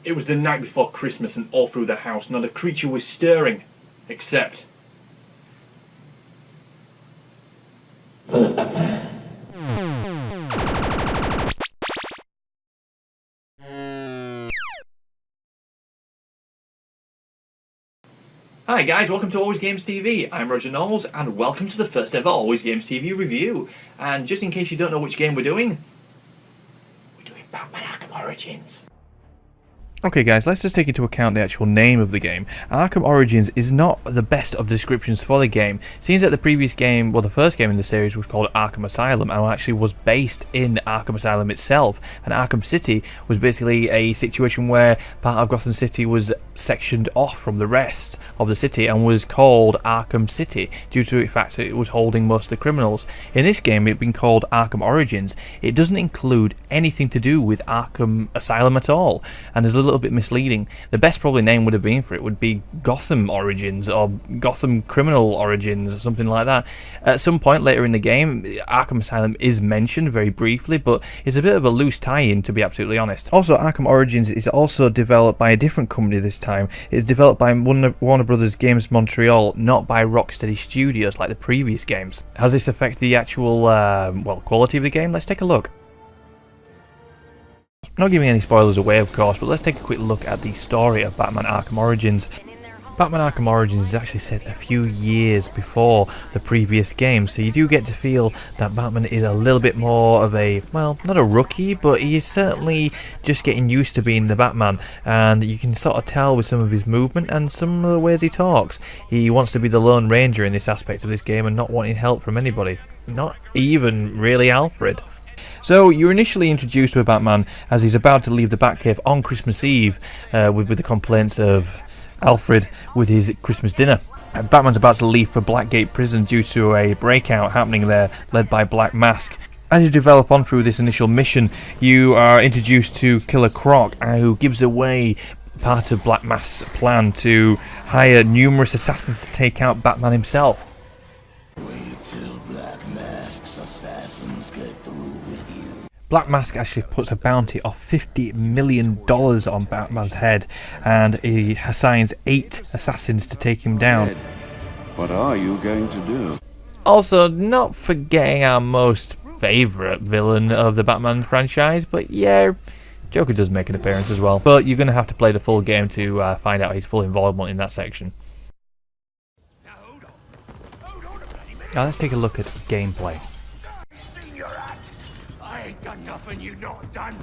It was the night before Christmas, and all through the house not a creature was stirring, except for the Batman. Hi guys, welcome to AlwayzGamezTV. I'm Roger Knowles, and welcome to the first ever AlwayzGamezTV review. And just in case you don't know which game we're doing Batman Arkham Origins. Okay guys, let's just take into account the actual name of the game. Arkham Origins is not the best of descriptions for the game. Seems that the previous game, well the first game in the series was called Arkham Asylum and actually was based in Arkham Asylum itself. And Arkham City was basically a situation where part of Gotham City was sectioned off from the rest of the city and was called Arkham City due to the fact that it was holding most of the criminals. In this game it's been called Arkham Origins. It doesn't include anything to do with Arkham Asylum at all, and there's a little bit misleading. The best probably name would have been for it would be Gotham Origins or Gotham Criminal Origins or something like that. At some point later in the game Arkham Asylum is mentioned very briefly, but it's a bit of a loose tie-in to be absolutely honest. Also, Arkham Origins is also developed by a different company this time. It's developed by Warner Brothers Games Montreal, not by Rocksteady Studios like the previous games. How does this affect the actual quality of the game? Let's take a look. Not giving any spoilers away of course, but let's take a quick look at the story of Batman Arkham Origins. Batman Arkham Origins is actually set a few years before the previous game, so you do get to feel that Batman is a little bit more of a, well, not a rookie, but he is certainly just getting used to being the Batman, and you can sort of tell with some of his movement and some of the ways he talks. He wants to be the Lone Ranger in this aspect of this game and not wanting help from anybody, not even really Alfred. So you're initially introduced to a Batman as he's about to leave the Batcave on Christmas Eve with the complaints of Alfred with his Christmas dinner. And Batman's about to leave for Blackgate Prison due to a breakout happening there led by Black Mask. As you develop on through this initial mission, you are introduced to Killer Croc, who gives away part of Black Mask's plan to hire numerous assassins to take out Batman himself. Black Mask actually puts a bounty of $50 million on Batman's head, and he assigns 8 assassins to take him down. What are you going to do? Also, not forgetting our most favourite villain of the Batman franchise, but yeah, Joker does make an appearance as well. But you're going to have to play the full game to find out his full involvement in that section. Now let's take a look at gameplay. Done nothing you not done.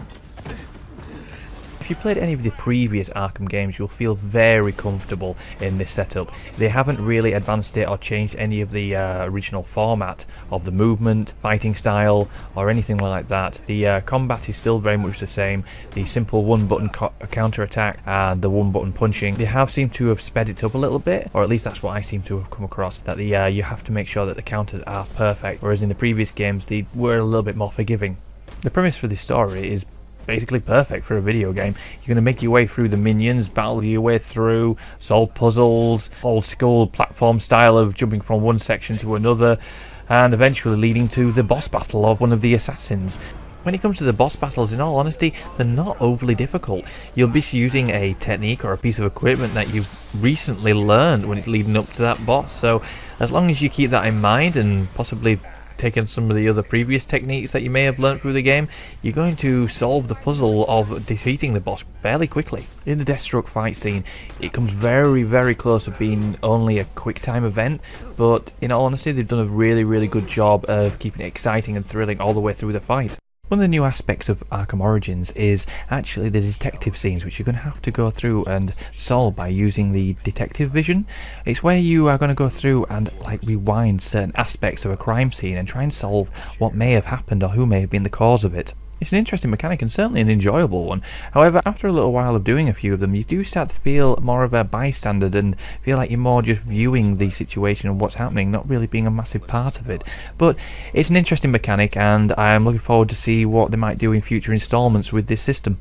If you played any of the previous Arkham games, you'll feel very comfortable in this setup. They haven't really advanced it or changed any of the original format of the movement, fighting style, or anything like that. The combat is still very much the same. The simple one-button counter-attack and the one-button punching. They have seemed to have sped it up a little bit, or at least that's what I seem to have come across, that you have to make sure that the counters are perfect, whereas in the previous games they were a little bit more forgiving. The premise for this story is basically perfect for a video game. You're going to make your way through the minions, battle your way through, solve puzzles, old school platform style of jumping from one section to another, and eventually leading to the boss battle of one of the assassins. When it comes to the boss battles, in all honesty, they're not overly difficult. You'll be using a technique or a piece of equipment that you've recently learned when it's leading up to that boss, so as long as you keep that in mind and possibly taking some of the other previous techniques that you may have learnt through the game, you're going to solve the puzzle of defeating the boss fairly quickly. In the Deathstroke fight scene, it comes very, very close to being only a quick time event, but in all honesty they've done a really, really good job of keeping it exciting and thrilling all the way through the fight. One of the new aspects of Arkham Origins is actually the detective scenes, which you're going to have to go through and solve by using the detective vision. It's where you are going to go through and rewind certain aspects of a crime scene and try and solve what may have happened or who may have been the cause of it. It's an interesting mechanic and certainly an enjoyable one. However, after a little while of doing a few of them, you do start to feel more of a bystander and feel like you're more just viewing the situation and what's happening, not really being a massive part of it. But it's an interesting mechanic, and I'm looking forward to see what they might do in future installments with this system.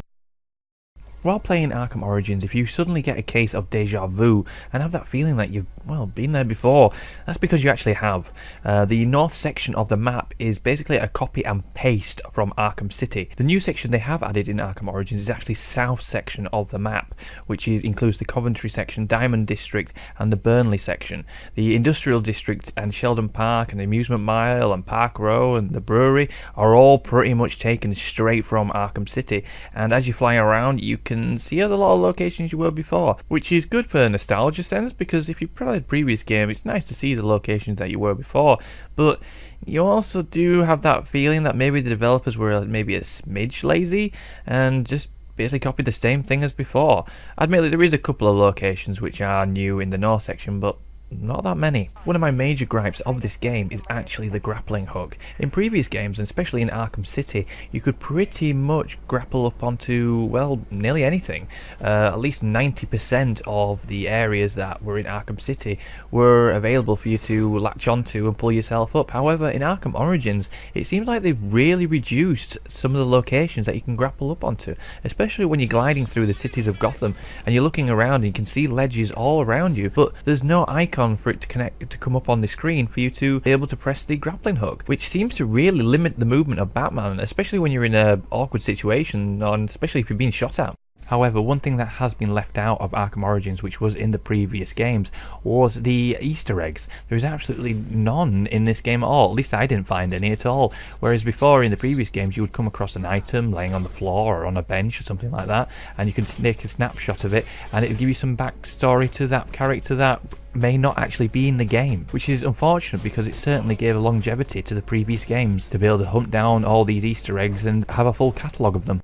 While playing Arkham Origins, if you suddenly get a case of deja vu and have that feeling that you've, well, been there before, that's because you actually have. The north section of the map is basically a copy and paste from Arkham City. The new section they have added in Arkham Origins is actually south section of the map, which includes the Coventry section, Diamond District and the Burnley section. The Industrial District and Sheldon Park and the Amusement Mile and Park Row and the Brewery are all pretty much taken straight from Arkham City, and as you fly around you can see a lot of locations you were before, which is good for a nostalgia sense, because if you played the previous game it's nice to see the locations that you were before, but you also do have that feeling that maybe the developers were maybe a smidge lazy and just basically copied the same thing as before. Admittedly, there is a couple of locations which are new in the north section, but not that many. One of my major gripes of this game is actually the grappling hook. In previous games, and especially in Arkham City, you could pretty much grapple up onto, well, nearly anything. At least 90% of the areas that were in Arkham City were available for you to latch onto and pull yourself up. However, in Arkham Origins, it seems like they've really reduced some of the locations that you can grapple up onto, especially when you're gliding through the cities of Gotham and you're looking around and you can see ledges all around you, but there's no icon for it to come up on the screen for you to be able to press the grappling hook, which seems to really limit the movement of Batman, especially when you're in an awkward situation, and especially if you're being shot at. However, one thing that has been left out of Arkham Origins, which was in the previous games, was the Easter eggs. There is absolutely none in this game at all. At least I didn't find any at all. Whereas before, in the previous games, you would come across an item laying on the floor or on a bench or something like that, and you could take a snapshot of it, and it would give you some backstory to that character that may not actually be in the game, which is unfortunate because it certainly gave a longevity to the previous games to be able to hunt down all these Easter eggs and have a full catalogue of them.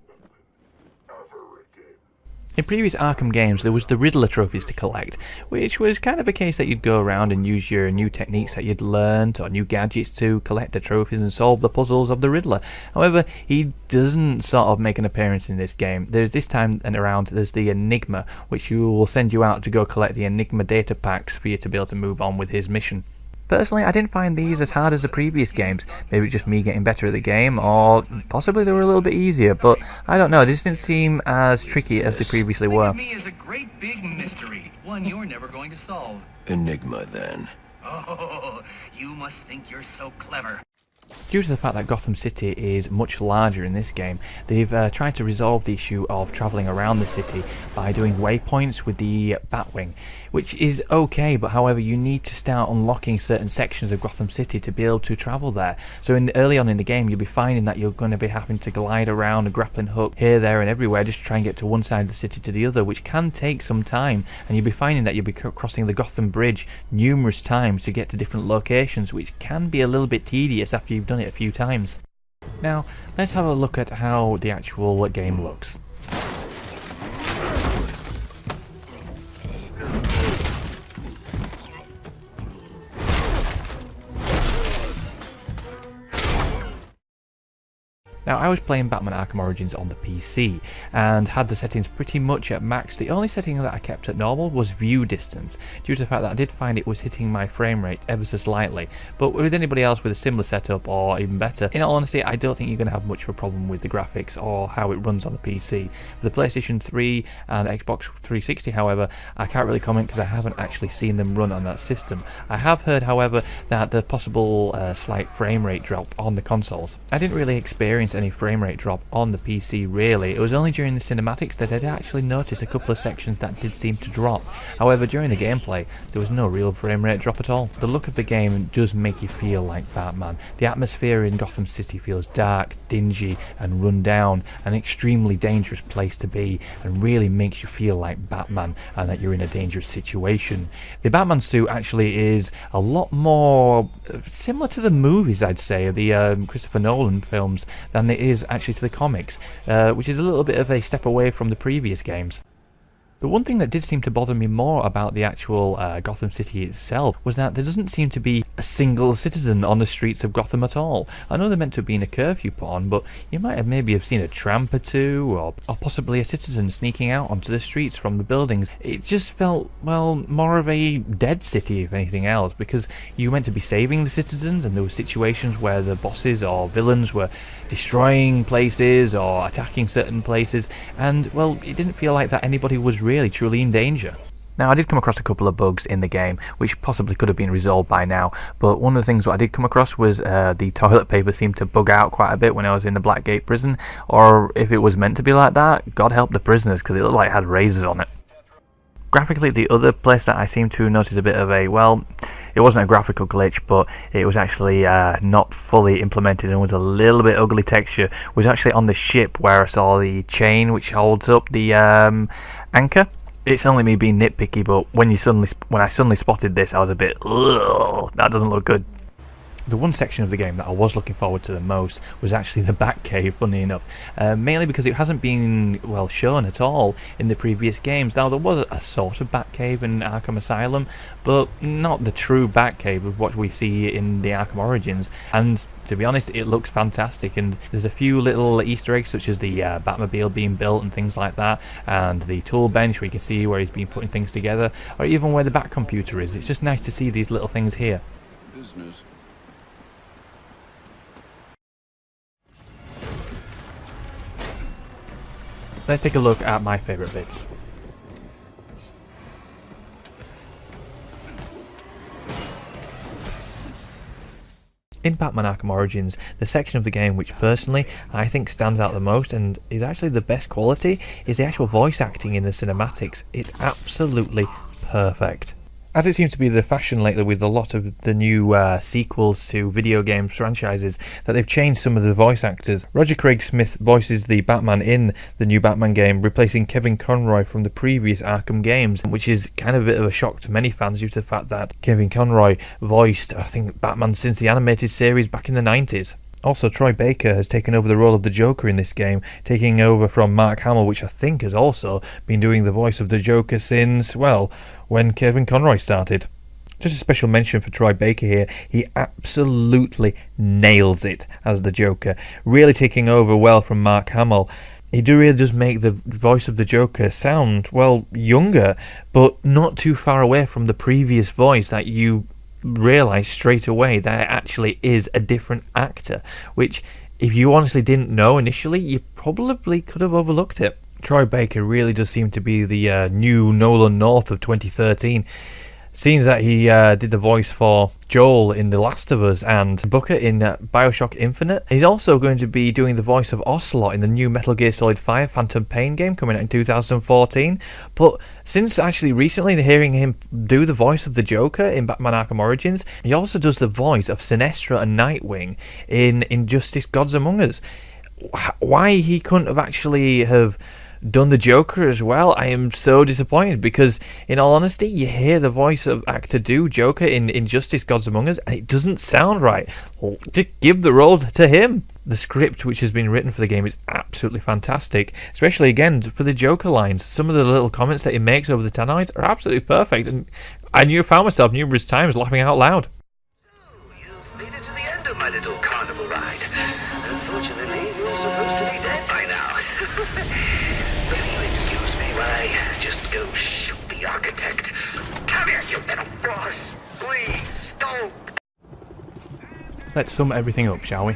In previous Arkham games, there was the Riddler Trophies to collect, which was kind of a case that you'd go around and use your new techniques that you'd learned or new gadgets to collect the trophies and solve the puzzles of the Riddler. However, he doesn't sort of make an appearance in this game. There's this time and around, there's the Enigma, which will send you out to go collect the Enigma data packs for you to be able to move on with his mission. Personally, I didn't find these as hard as the previous games. Maybe just me getting better at the game, or possibly they were a little bit easier, but I don't know, this didn't seem as tricky as they previously were. Me is a great big mystery, one you're never going to solve. Enigma, then. Oh, you must think you're so clever. Due to the fact that Gotham City is much larger in this game, they've tried to resolve the issue of travelling around the city by doing waypoints with the Batwing, which is okay, but however you need to start unlocking certain sections of Gotham City to be able to travel there. So early on in the game you'll be finding that you're going to be having to glide around a grappling hook here, there and everywhere just to try and get to one side of the city to the other, which can take some time, and you'll be finding that you'll be crossing the Gotham Bridge numerous times to get to different locations, which can be a little bit tedious after you've done it a few times. Now, let's have a look at how the actual game looks. Now, I was playing Batman Arkham Origins on the PC and had the settings pretty much at max. The only setting that I kept at normal was view distance, due to the fact that I did find it was hitting my frame rate ever so slightly. But with anybody else with a similar setup or even better, in all honesty, I don't think you're going to have much of a problem with the graphics or how it runs on the PC. For the PlayStation 3 and Xbox 360, however, I can't really comment because I haven't actually seen them run on that system. I have heard, however, that the possible slight frame rate drop on the consoles. I didn't really experience any frame rate drop on the PC really. It was only during the cinematics that I'd actually noticed a couple of sections that did seem to drop. However, during the gameplay there was no real frame rate drop at all. The look of the game does make you feel like Batman. The atmosphere in Gotham City feels dark, dingy and run down, an extremely dangerous place to be, and really makes you feel like Batman and that you're in a dangerous situation. The Batman suit actually is a lot more similar to the movies, I'd say, the Christopher Nolan films, than it is actually to the comics, which is a little bit of a step away from the previous games. The one thing that did seem to bother me more about the actual Gotham City itself was that there doesn't seem to be a single citizen on the streets of Gotham at all. I know they're meant to have been a curfew put on, but you might have maybe have seen a tramp or two, or possibly a citizen sneaking out onto the streets from the buildings. It just felt, well, more of a dead city if anything else, because you were meant to be saving the citizens, and there were situations where the bosses or villains were destroying places or attacking certain places, and, well, it didn't feel like that anybody was really truly in danger. Now, I did come across a couple of bugs in the game, which possibly could have been resolved by now, but one of the things that I did come across was the toilet paper seemed to bug out quite a bit when I was in the Blackgate prison, or if it was meant to be like that, God help the prisoners, because it looked like it had razors on it. Graphically, the other place that I seem to notice a bit of a, well, it wasn't a graphical glitch, but it was actually not fully implemented and was a little bit ugly texture, was actually on the ship where I saw the chain which holds up the anchor. It's only me being nitpicky, but when I suddenly spotted this, I was a bit, ugh, that doesn't look good. The one section of the game that I was looking forward to the most was actually the Batcave, funny enough, mainly because it hasn't been, well, shown at all in the previous games. Now, there was a sort of Batcave in Arkham Asylum, but not the true Batcave of what we see in the Arkham Origins, and to be honest, it looks fantastic, and there's a few little Easter eggs such as the Batmobile being built and things like that, and the tool bench where you can see where he's been putting things together, or even where the Batcomputer is. It's just nice to see these little things here. Business. Let's take a look at my favourite bits. In Batman Arkham Origins, the section of the game which personally I think stands out the most and is actually the best quality is the actual voice acting in the cinematics. It's absolutely perfect. As it seems to be the fashion lately with a lot of the new sequels to video game franchises, that they've changed some of the voice actors. Roger Craig Smith voices the Batman in the new Batman game, replacing Kevin Conroy from the previous Arkham games, which is kind of a bit of a shock to many fans due to the fact that Kevin Conroy voiced, I think, Batman since the animated series back in the 90s. Also, Troy Baker has taken over the role of the Joker in this game, taking over from Mark Hamill, which I think has also been doing the voice of the Joker since, well, when Kevin Conroy started. Just a special mention for Troy Baker here. He absolutely nails it as the Joker, really taking over well from Mark Hamill. He really does make the voice of the Joker sound, well, younger, but not too far away from the previous voice that you realise straight away that it actually is a different actor, which if you honestly didn't know initially, you probably could have overlooked it. Troy Baker really does seem to be the new Nolan North of 2013. Seems that he did the voice for Joel in The Last of Us and Booker in Bioshock Infinite. He's also going to be doing the voice of Ocelot in the new Metal Gear Solid 5 Phantom Pain game coming out in 2014. But since actually recently hearing him do the voice of the Joker in Batman Arkham Origins, he also does the voice of Sinestro and Nightwing in Injustice Gods Among Us. Why he couldn't have actually have done the Joker as well, I am so disappointed, because in all honesty, you hear the voice of actor do Joker in Injustice Gods Among Us and it doesn't sound right. Give the role to him. The script which has been written for the game is absolutely fantastic, especially again for the Joker lines. Some of the little comments that he makes over the Tanites are absolutely perfect, and I found myself numerous times laughing out loud. You've made it to the end of my little carnival ride. Unfortunately, you're supposed to be dead by now. But if you excuse me while I just go shoot the architect. Come here, you little boss! Please, don't! Let's sum everything up, shall we?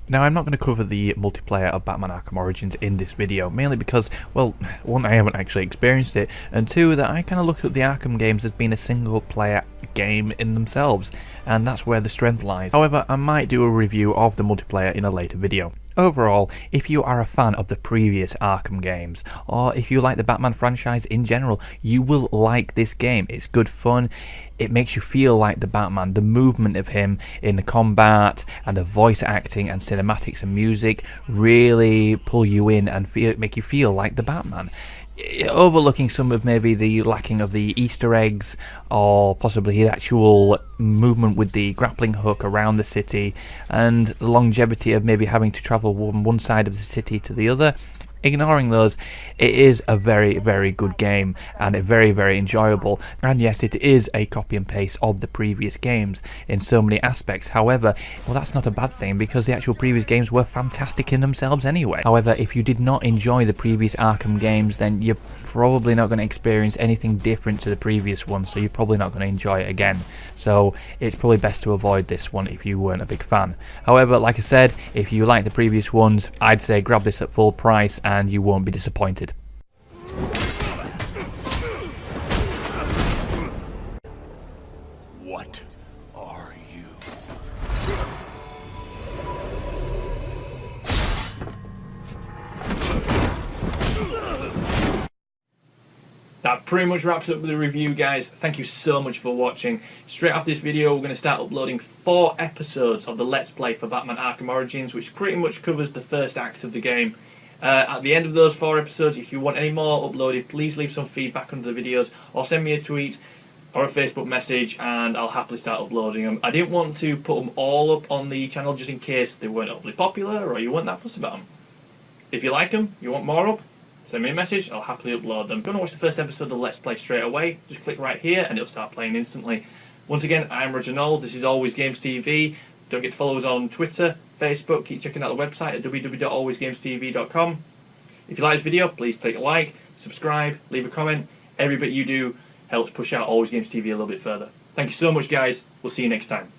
Now, I'm not going to cover the multiplayer of Batman Arkham Origins in this video, mainly because, well, one, I haven't actually experienced it, and two, that I kind of look at the Arkham games as being a single player game in themselves, and that's where the strength lies. However, I might do a review of the multiplayer in a later video. Overall, if you are a fan of the previous Arkham games, or if you like the Batman franchise in general, you will like this game. It's good fun. It makes you feel like the Batman. The movement of him in the combat and the voice acting and cinematics and music really pull you in and make you feel like the Batman. Overlooking some of maybe the lacking of the Easter eggs, or possibly his actual movement with the grappling hook around the city, and the longevity of maybe having to travel from one side of the city to the other. Ignoring those, it is a very, very good game and very, very enjoyable. And yes, it is a copy and paste of the previous games in so many aspects. However, well, that's not a bad thing because the actual previous games were fantastic in themselves anyway. However, if you did not enjoy the previous Arkham games, then you're probably not going to experience anything different to the previous one, so you're probably not going to enjoy it again. So it's probably best to avoid this one if you weren't a big fan. However, like I said, if you like the previous ones, I'd say grab this at full price and you won't be disappointed. What are you? That pretty much wraps up the review, guys. Thank you so much for watching. Straight after this video, we're going to start uploading 4 episodes of the Let's Play for Batman Arkham Origins, which pretty much covers the first act of the game. At the end of those 4 episodes, if you want any more uploaded, please leave some feedback under the videos or send me a tweet or a Facebook message and I'll happily start uploading them. I didn't want to put them all up on the channel just in case they weren't overly popular or you weren't that fussed about them. If you like them, you want more up, send me a message, I'll happily upload them. If you want to watch the first episode of Let's Play straight away, just click right here and it'll start playing instantly. Once again, I'm Roger Knowles, this is AlwayzGamezTV. Don't forget to follow us on Twitter, Facebook, keep checking out the website at www.alwayzgamestv.com. If you like this video, please click like, subscribe, leave a comment. Every bit you do helps push out Always Games TV a little bit further. Thank you so much, guys. We'll see you next time.